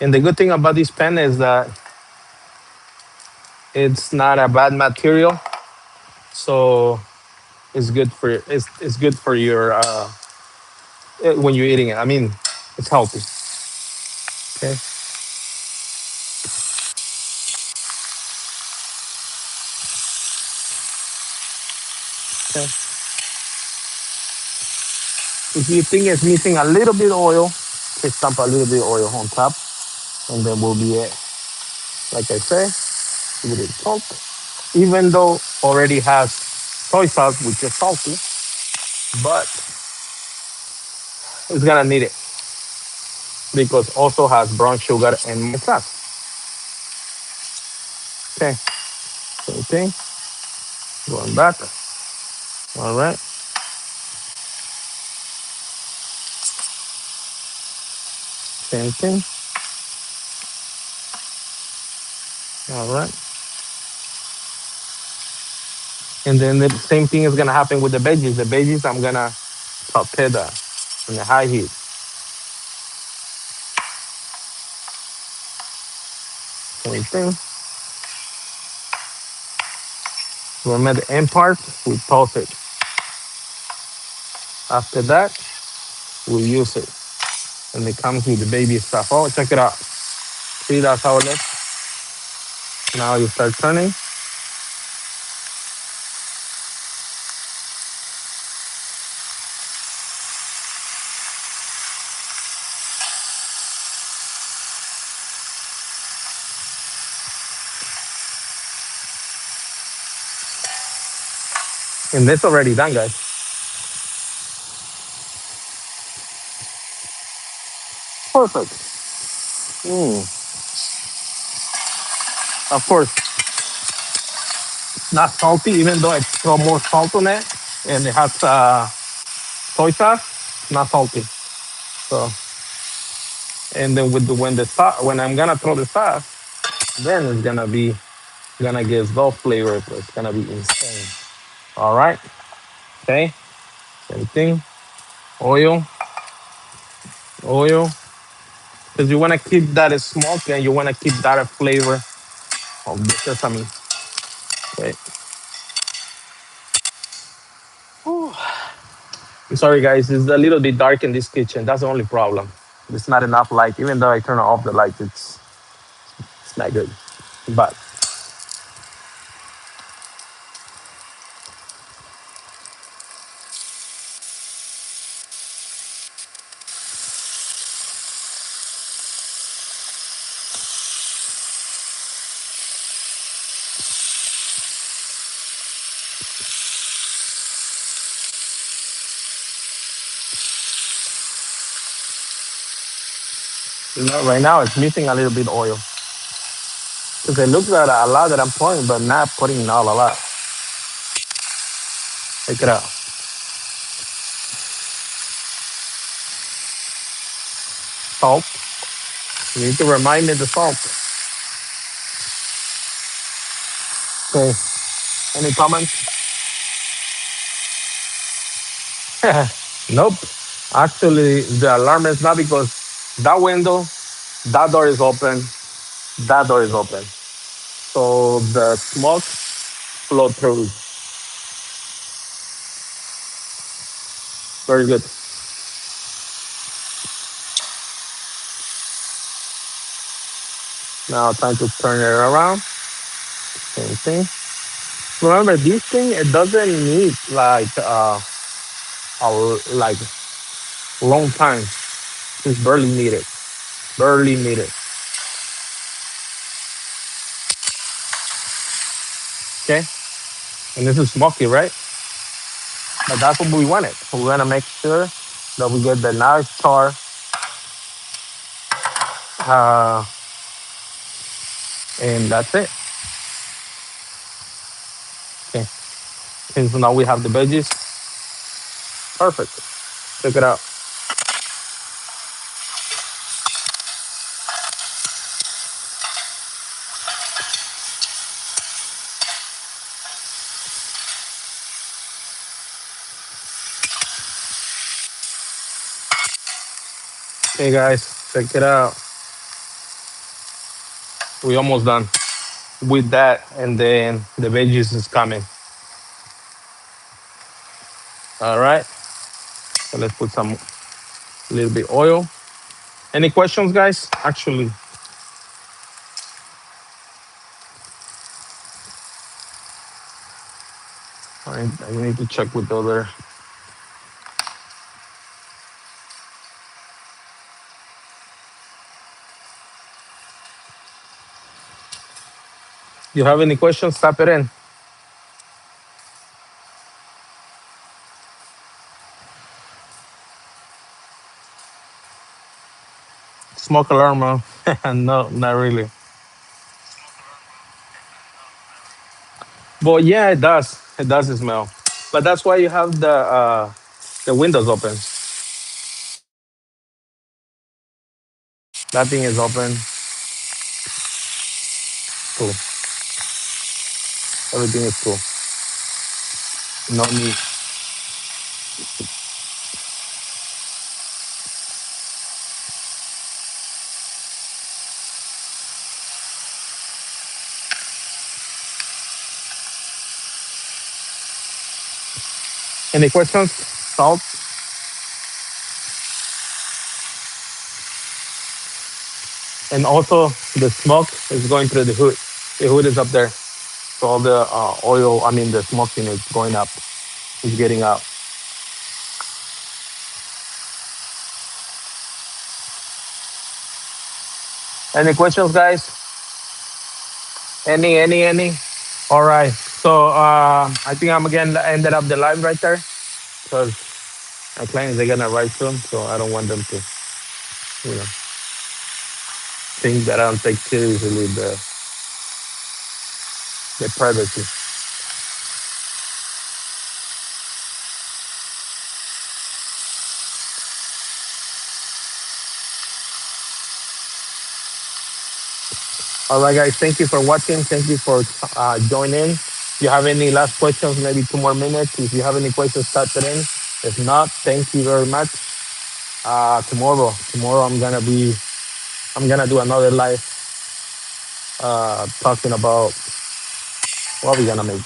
S1: And the good thing about this pen is that it's not a bad material, so it's good for your when you're eating it. I mean, it's healthy. Okay. Okay. If you think it's missing a little bit of oil, just dump a little bit of oil on top, and then will be it. Like I say, give it salt. Even though already has soy sauce, which is salty, but it's gonna need it because also has brown sugar and my sauce. Okay, same thing. Going back. All right, same thing. All right, and then the same thing is gonna happen with the veggies. The veggies I'm gonna saute that in the high heat. Same thing. Remember the end part, we toss it. After that, we use it. And it comes with the baby stuff. Oh, check it out. See, that's how it looks. Now you start turning. And this already done, guys. Perfect. Mm. Of course, not salty, even though I throw more salt on it, and it has soy sauce. Not salty. So, and then with the when the sauce, when I'm gonna throw the sauce, then it's gonna get so flavorful. It's gonna be insane. All right. Okay. Same thing. Oil, oil, because you wanna keep that smoke and you wanna keep that flavor of the sesame. Okay. I'm sorry, guys. It's a little bit dark in this kitchen. That's the only problem. It's not enough light. Even though I turn off the lights, it's not good. But right now, it's missing a little bit oil because it looks like a lot that I'm pouring, but not putting out a lot. Take it out. Salt. You need to remind me the salt. Okay. Any comments? Nope. Actually, the alarm is not because that window, that door is open, that door is open. So the smoke flow through. Very good. Now time to turn it around. Same thing. Remember, this thing it doesn't need like like long time. It's barely needed. Barely needed. Okay. And this is smoky, right? But that's what we wanted. So we want to make sure that we get the nice char, uh, and that's it. Okay. And so now we have the veggies. Perfect. Check it out. Hey guys, check it out. We almost done with that, and then the veggies is coming. All right. So let's put some little bit oil. Any questions, guys? Actually, I need to check with the other. You have any questions? Tap it in. Smoke alarm, no, not really. But yeah, it does. It does smell. But that's why you have the windows open. That thing is open. Cool. Everything is cool. No need. Any questions? Salt. And also the smoke is going through the hood. The hood is up there. So all the oil, I mean the smoking is going up. It's getting out. Any questions, guys? Any? All right. So I think I'm again ended up the live right there because my clients are gonna arrive soon, so I don't want them to, you know, think that I don't take seriously the privacy. All right, guys. Thank you for watching. Thank you for joining. If you have any last questions, maybe 2 more minutes. If you have any questions, type it in. If not, thank you very much. Tomorrow I'm gonna do another live talking about what we're gonna make.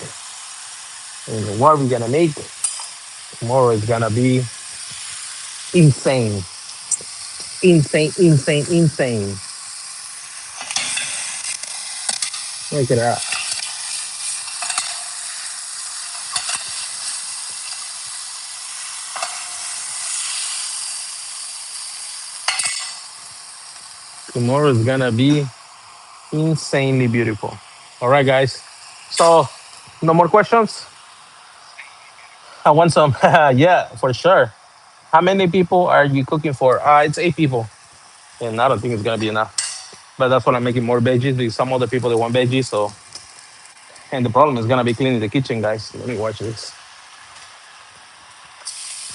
S1: And what we're gonna make tomorrow is gonna be insane, insane, insane, insane. Check it out. Tomorrow is gonna be insanely beautiful. All right, guys. So, no more questions. I want some. Yeah, for sure. How many people are you cooking for? It's 8 people, and I don't think it's gonna be enough. But that's why I'm making more veggies because some other people they want veggies. So, and the problem is gonna be cleaning the kitchen, guys. Let me watch this.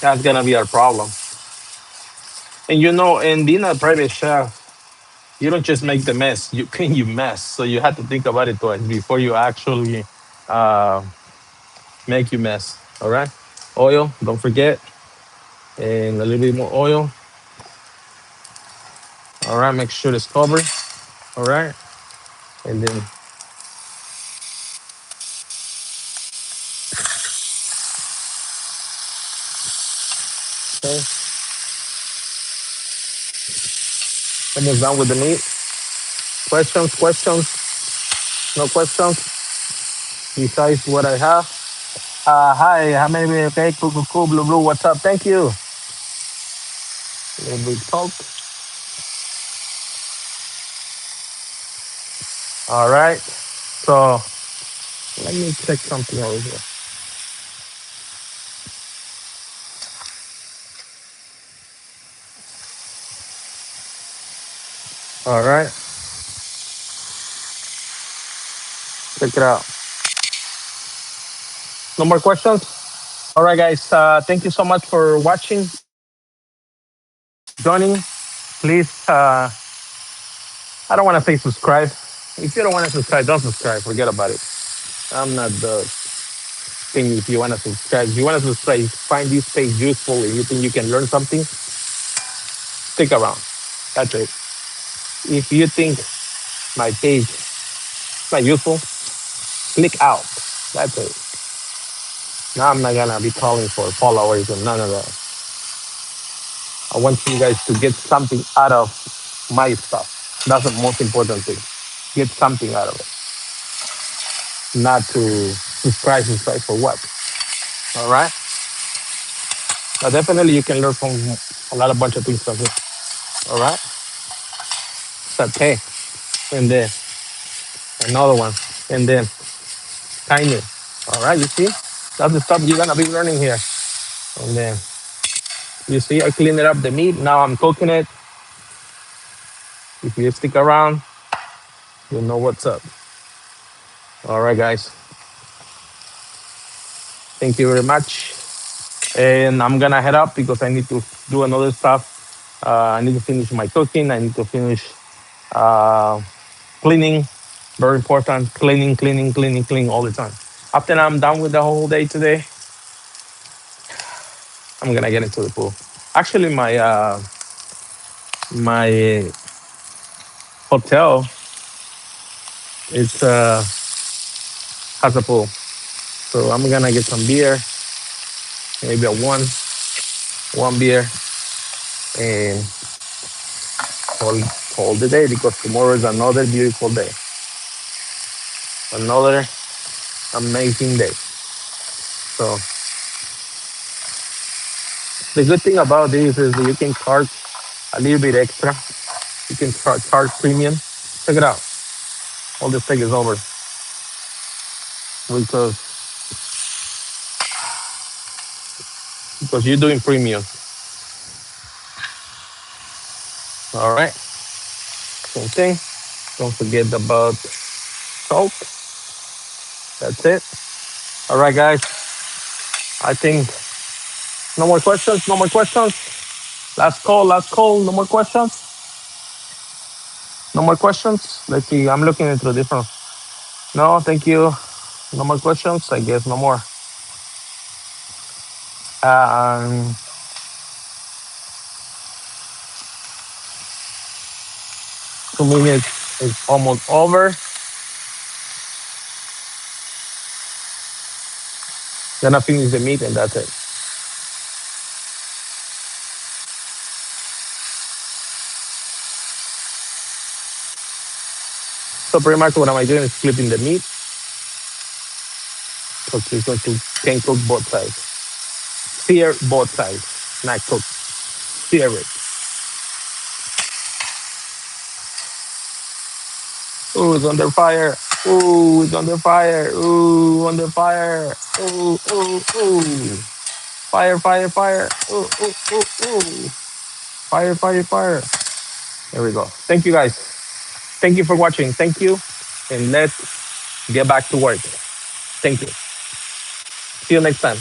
S1: That's gonna be our problem. And in being a private chef, you don't just make the mess; you clean your mess. So you have to think about it twice before you actually uh, make your mess. All right. Oil, don't forget, and a little bit more oil. All right. Make sure it's covered. All right. And then okay, almost done with the meat. Questions? Questions? No questions. Besides what I have. Hi. How many? Okay. Cool. Cool. Cool. Blue. Blue. What's up? Thank you. A little bit salt. All right. So let me check something over here. All right. Check it out. No more questions. All right, guys. Thank you so much for watching, joining. Please, I don't want to say subscribe. If you don't want to subscribe, don't subscribe. Forget about it. I'm not the thing if you want to subscribe. If you want to subscribe, find this page useful and you think you can learn something, stick around. That's it. If you think my page is not useful, click out. That's it. Now I'm not gonna be calling for followers and none of that. I want you guys to get something out of my stuff. That's the most important thing. Get something out of it. Not to subscribe for what? All right. Now definitely you can learn from a lot of bunch of things from here. All right. Satay. And then another one. And then kindness. All right. You see? That's the stuff you're gonna be learning here. And then you see I cleaned it up the meat. Now I'm cooking it. If you stick around, you'll know what's up. All right, guys. Thank you very much. And I'm gonna head up because I need to do another stuff. I need to finish my cooking. I need to finish uh, cleaning. Very important. Cleaning, cleaning, cleaning, cleaning all the time. After I'm done with the whole day today, I'm gonna get into the pool. Actually, my hotel is has a pool, so I'm gonna get some beer, maybe a one beer, and hold the day because tomorrow is another beautiful day, another amazing day. So the good thing about this is that you can charge a little bit extra. You can charge premium. Check it out. All this thing is over. because you're doing premium. All right, same thing. Don't forget about salt. That's it. All right, guys. I think no more questions. No more questions. Last call. Last call. No more questions. No more questions. Let's see. I'm looking into different. No, thank you. No more questions. I guess no more. Um, 2 minutes is almost over. Then I finish the meat and that's it. So pretty much what am I doing is flipping the meat because it's going to can cook both sides. Sear both sides, not cook. Sear it. Ooh, it's under fire. Ooh, it's under fire. Ooh, under fire. Ooh, ooh, ooh. Fire, fire, fire. Ooh, ooh, ooh, ooh. Fire, fire, fire. There we go. Thank you guys. Thank you for watching. Thank you. And let's get back to work. Thank you. See you next time.